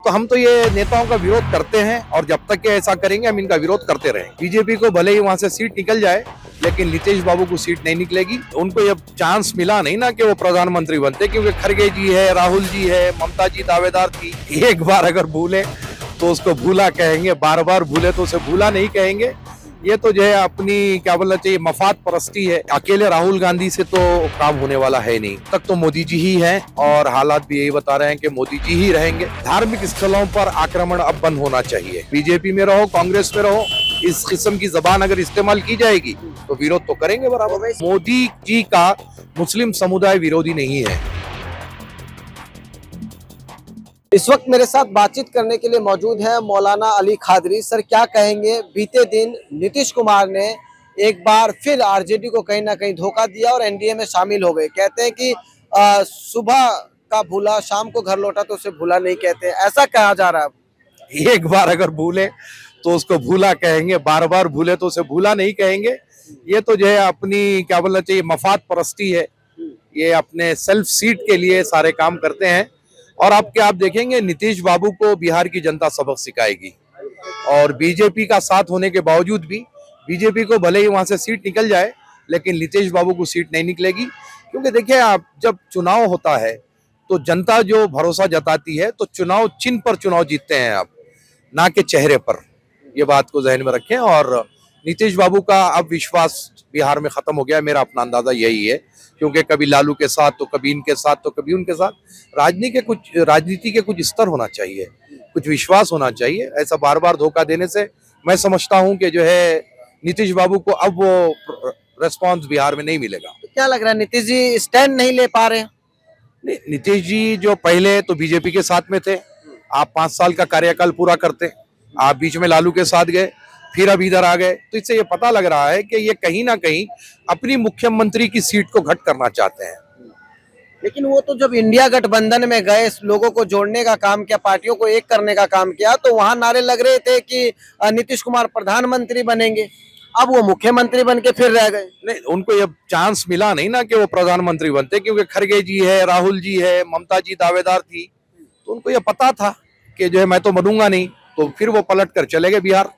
तो हम तो ये नेताओं का विरोध करते हैं और जब तक ये ऐसा करेंगे हम इनका विरोध करते रहेंगे। बीजेपी को भले ही वहां से सीट निकल जाए लेकिन नीतीश बाबू को सीट नहीं निकलेगी। उनको ये चांस मिला नहीं ना कि वो प्रधानमंत्री बनते, क्योंकि खड़गे जी है, राहुल जी है, ममता जी दावेदार थी। एक बार अगर भूले तो उसको भूला कहेंगे, बार बार भूले तो उसे भूला नहीं कहेंगे। ये तो जो है अपनी क्या बोलना चाहिए मफाद परस्ती है। अकेले राहुल गांधी से तो काम होने वाला है नहीं। तक तो मोदी जी ही हैं और हालात भी यही बता रहे हैं कि मोदी जी ही रहेंगे। धार्मिक स्थलों पर आक्रमण अब बंद होना चाहिए। बीजेपी में रहो, कांग्रेस में रहो, इस किस्म की जबान अगर इस्तेमाल की जाएगी तो विरोध तो करेंगे बराबर। मोदी जी का मुस्लिम समुदाय विरोधी नहीं है। इस वक्त मेरे साथ बातचीत करने के लिए मौजूद है मौलाना अली खादरी। सर, क्या कहेंगे? बीते दिन नीतीश कुमार ने एक बार फिर आरजेडी को कहीं ना कहीं धोखा दिया और एनडीए में शामिल हो गए। कहते हैं कि सुबह का भूला शाम को घर लौटा तो उसे भूला नहीं कहते, ऐसा कहा जा रहा है। एक बार अगर भूले तो उसको भूला कहेंगे, बार बार भूले तो उसे भूला नहीं कहेंगे। ये तो जो है अपनी क्या बोलना चाहिए मफाद परस्ती है। ये अपने सेल्फ सीट के लिए सारे काम करते हैं। और आप देखेंगे नीतीश बाबू को बिहार की जनता सबक सिखाएगी। और बीजेपी का साथ होने के बावजूद भी बीजेपी को भले ही वहां से सीट निकल जाए लेकिन नीतीश बाबू को सीट नहीं निकलेगी। क्योंकि देखिए, आप जब चुनाव होता है तो जनता जो भरोसा जताती है तो चुनाव चिन्ह पर चुनाव जीतते हैं आप, ना कि चेहरे पर। ये बात को जहन में रखें। और नीतीश बाबू का अब विश्वास बिहार में खत्म हो गया, मेरा अपना अंदाजा यही है। क्योंकि कभी लालू के साथ तो कभी इनके साथ तो कभी उनके साथ। राजनीति के कुछ स्तर होना चाहिए, कुछ विश्वास होना चाहिए। ऐसा बार बार धोखा देने से मैं समझता हूं कि जो है नीतीश बाबू को अब वो रिस्पांस बिहार में नहीं मिलेगा। तो क्या लग रहा है, नीतीश जी स्टैंड नहीं ले पा रहे हैं? नीतीश जी जो पहले तो बीजेपी के साथ में थे, आप 5 साल का कार्यकाल पूरा करते, आप बीच में लालू के साथ गए, फिर अब इधर आ गए, तो इससे ये पता लग रहा है कि ये कहीं ना कहीं अपनी मुख्यमंत्री की सीट को घट करना चाहते हैं। लेकिन वो तो जब इंडिया गठबंधन में गए, लोगों को जोड़ने का काम किया, पार्टियों को एक करने का काम किया, तो वहां नारे लग रहे थे कि नीतीश कुमार प्रधानमंत्री बनेंगे। अब वो मुख्यमंत्री बन के फिर रह गए। नहीं, उनको ये चांस मिला नहीं ना कि वो प्रधानमंत्री बनते, क्योंकि खड़गे जी है, राहुल जी है, ममता जी दावेदार थी। तो उनको ये पता था कि जो है मैं तो बनूंगा नहीं, तो फिर वो पलट कर चले गए बिहार।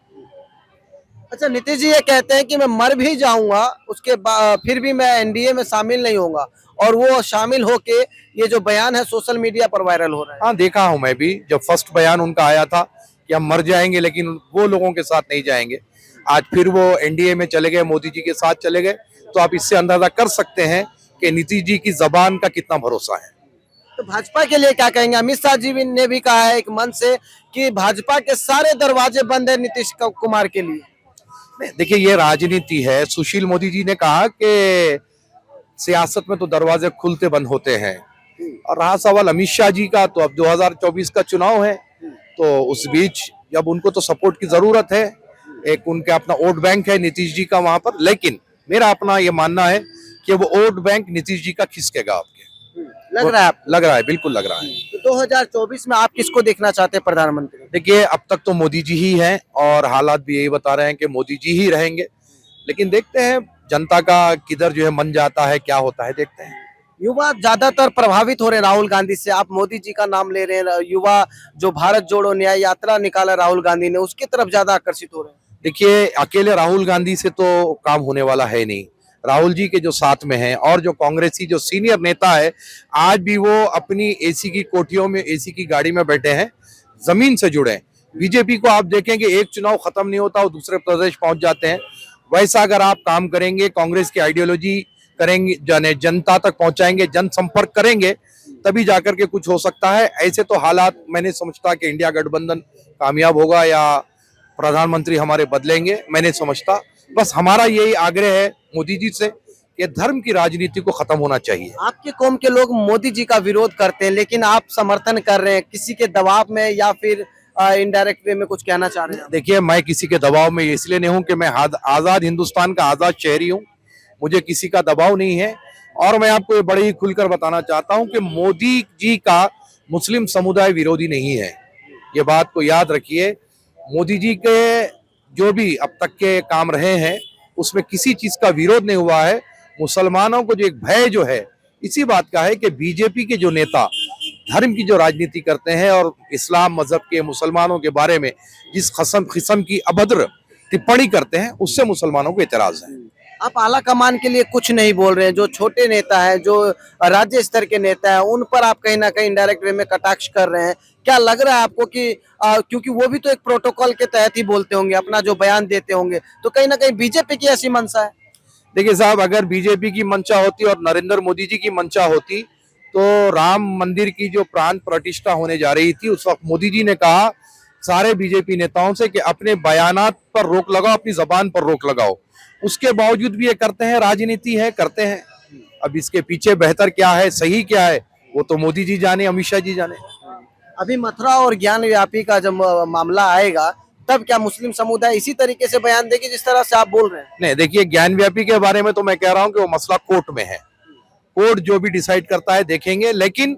अच्छा, नीतीश जी ये कहते हैं कि मैं मर भी जाऊंगा उसके बाद फिर भी मैं एनडीए में शामिल नहीं होऊंगा, और वो शामिल होके ये जो बयान है सोशल मीडिया पर वायरल हो रहा है। हाँ, देखा हूं मैं भी। जब फर्स्ट बयान उनका आया था कि हम मर जाएंगे लेकिन वो लोगों के साथ नहीं जाएंगे, आज फिर वो एनडीए में चले गए, मोदी जी के साथ चले गए। तो आप इससे अंदाजा कर सकते हैं कि नीतीश जी की जबान का कितना भरोसा है। तो भाजपा के लिए क्या कहेंगे? अमित शाह जी ने भी कहा है एक मन से कि भाजपा के सारे दरवाजे बंद है नीतीश कुमार के लिए। देखिए, ये राजनीति है। सुशील मोदी जी ने कहा कि सियासत में तो दरवाजे खुलते बंद होते हैं। और रहा सवाल अमित शाह जी का, तो अब 2024 का चुनाव है, तो उस बीच जब उनको तो सपोर्ट की जरूरत है, एक उनके अपना वोट बैंक है नीतीश जी का वहां पर। लेकिन मेरा अपना ये मानना है कि वो वोट बैंक नीतीश जी का खिसकेगा आपके। लग रहा है? लग रहा है, बिल्कुल लग रहा है। तो 2024 में आप किसको देखना चाहते हैं प्रधानमंत्री? देखिए, अब तक तो मोदी जी ही हैं और हालात भी यही बता रहे हैं कि मोदी जी ही रहेंगे। लेकिन देखते हैं जनता का किधर जो है मन जाता है, क्या होता है, देखते हैं। युवा ज्यादातर प्रभावित हो रहे हैं राहुल गांधी से। आप मोदी जी का नाम ले रहे हैं, युवा जो भारत जोड़ो न्याय यात्रा निकाला राहुल गांधी ने, उसकी तरफ ज्यादा आकर्षित हो रहे हैं। देखिए, अकेले राहुल गांधी से तो काम होने वाला है नहीं। राहुल जी के जो साथ में हैं और जो कांग्रेसी जो सीनियर नेता है, आज भी वो अपनी एसी की कोठियों में, एसी की गाड़ी में बैठे हैं, जमीन से जुड़े हैं। बीजेपी को आप देखेंगे एक चुनाव खत्म नहीं होता, वो दूसरे प्रदेश पहुंच जाते हैं। वैसा अगर आप काम करेंगे, कांग्रेस की आइडियोलॉजी करेंगे, जनता तक पहुंचाएंगे, जनसंपर्क करेंगे, तभी जाकर के कुछ हो सकता है। ऐसे तो हालात मैं नहीं समझता कि इंडिया गठबंधन कामयाब होगा या प्रधानमंत्री हमारे बदलेंगे, मैं नहीं समझता। बस हमारा यही आग्रह है मोदी जी से कि धर्म की राजनीति को खत्म होना चाहिए। आपके कौम के लोग मोदी जी का विरोध करते हैं, लेकिन आप समर्थन कर रहे हैं, किसी के दबाव में या फिर इनडायरेक्ट वे में कुछ कहना चाह रहे हैं? देखिए, मैं किसी के दबाव में इसलिए नहीं हूं कि मैं आजाद हिंदुस्तान का आजाद शहरी हूं, मुझे किसी का दबाव नहीं है। और मैं आपको ये बड़े ही खुलकर बताना चाहता हूं कि मोदी जी का मुस्लिम समुदाय विरोधी नहीं है। ये बात को याद रखिए। मोदी जी के जो भी अब तक के काम रहे हैं उसमें किसी चीज का विरोध नहीं हुआ है। मुसलमानों को जो एक भय जो है इसी बात का है कि बीजेपी के जो नेता धर्म की जो राजनीति करते हैं और इस्लाम मजहब के मुसलमानों के बारे में जिस किस्म की अभद्र टिप्पणी करते हैं, उससे मुसलमानों को इतराज है। आप आला कमान के लिए कुछ नहीं बोल रहे हैं, जो छोटे नेता हैं, जो राज्य स्तर के नेता हैं, उन पर आप कहीं ना कहीं इनडायरेक्ट वे में कटाक्ष कर रहे हैं। क्या लग रहा है आपको कि क्योंकि वो भी तो एक प्रोटोकॉल के तहत ही बोलते होंगे, अपना जो बयान देते होंगे, तो कहीं ना कहीं बीजेपी की ऐसी मंशा है? देखिए साहब, अगर बीजेपी की मंशा होती और नरेंद्र मोदी जी की मंशा होती तो राम मंदिर की जो प्राण प्रतिष्ठा होने जा रही थी, उस वक्त मोदी जी ने कहा सारे बीजेपी नेताओं से कि अपने बयानात पर रोक लगाओ, अपनी जबान पर रोक लगाओ। उसके बावजूद भी ये करते हैं, राजनीति है, करते हैं। अब इसके पीछे बेहतर क्या है, सही क्या है, वो तो मोदी जी जाने, अमित शाह जी जाने। अभी मथुरा और ज्ञान व्यापी का जब मामला आएगा, तब क्या मुस्लिम समुदाय इसी तरीके से बयान देगी जिस तरह से आप बोल रहे हैं? नहीं, देखिए ज्ञान व्यापी के बारे में तो मैं कह रहा हूं कि वो मसला कोर्ट में है। कोर्ट जो भी डिसाइड करता है देखेंगे, लेकिन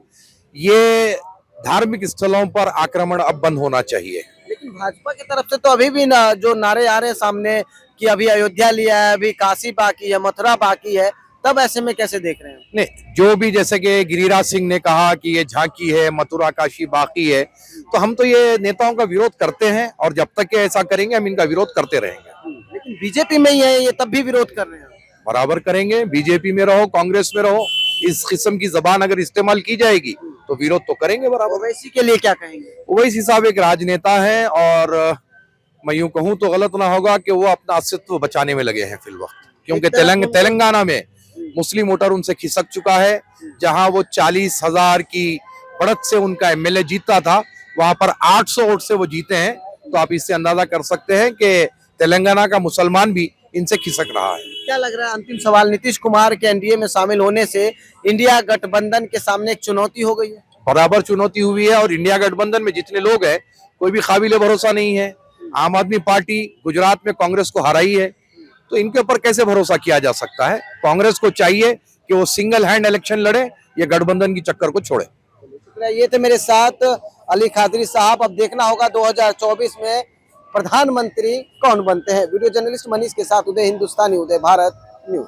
ये धार्मिक स्थलों पर आक्रमण अब बंद होना चाहिए। लेकिन भाजपा की तरफ से तो अभी भी जो नारे आ रहे हैं सामने कि अभी अयोध्या लिया है, अभी काशी बाकी है, मथुरा बाकी है, तब ऐसे में कैसे देख रहे हैं? नहीं, जो भी जैसे कि गिरिराज सिंह ने कहा कि ये झांकी है, मथुरा काशी बाकी है, तो हम तो ये नेताओं का विरोध करते हैं और जब तक ये ऐसा करेंगे हम इनका विरोध करते रहेंगे। लेकिन बीजेपी में ही है ये, तब भी विरोध कर रहे हैं। बराबर करेंगे, बीजेपी में रहो, कांग्रेस में रहो, इस किस्म की जबान अगर इस्तेमाल की जाएगी तो विरोध तो करेंगे बराबर। ओवैसी के लिए क्या कहेंगे? ओवैसी साहब एक राजनेता है और मैं यूं कहूं तो गलत ना होगा कि वो अपना अस्तित्व बचाने में लगे हैं फिल वक्त, क्योंकि तेलंगाना में मुस्लिम वोटर उनसे खिसक चुका है। जहां वो 40,000 की बढ़त से उनका एमएलए जीता था, वहां पर 800 वोट से वो जीते हैं। तो आप इससे अंदाजा कर सकते हैं कि तेलंगाना का मुसलमान भी इनसे खिसक रहा है। क्या लग रहा है, अंतिम सवाल, नीतीश कुमार के एनडीए में शामिल होने से इंडिया गठबंधन के सामने एक चुनौती हो गई है? बराबर चुनौती हुई है और इंडिया गठबंधन में जितने लोग हैं कोई भी काबिल भरोसा नहीं है। आम आदमी पार्टी गुजरात में कांग्रेस को हराई है, तो इनके ऊपर कैसे भरोसा किया जा सकता है? कांग्रेस को चाहिए कि वो सिंगल हैंड इलेक्शन लड़े, ये गठबंधन की चक्कर को छोड़े। ये थे मेरे साथ अली खादरी साहब। अब देखना होगा 2024 में प्रधानमंत्री कौन बनते हैं। वीडियो जर्नलिस्ट मनीष के साथ उदय, हिंदुस्तानी उदय भारत न्यूज।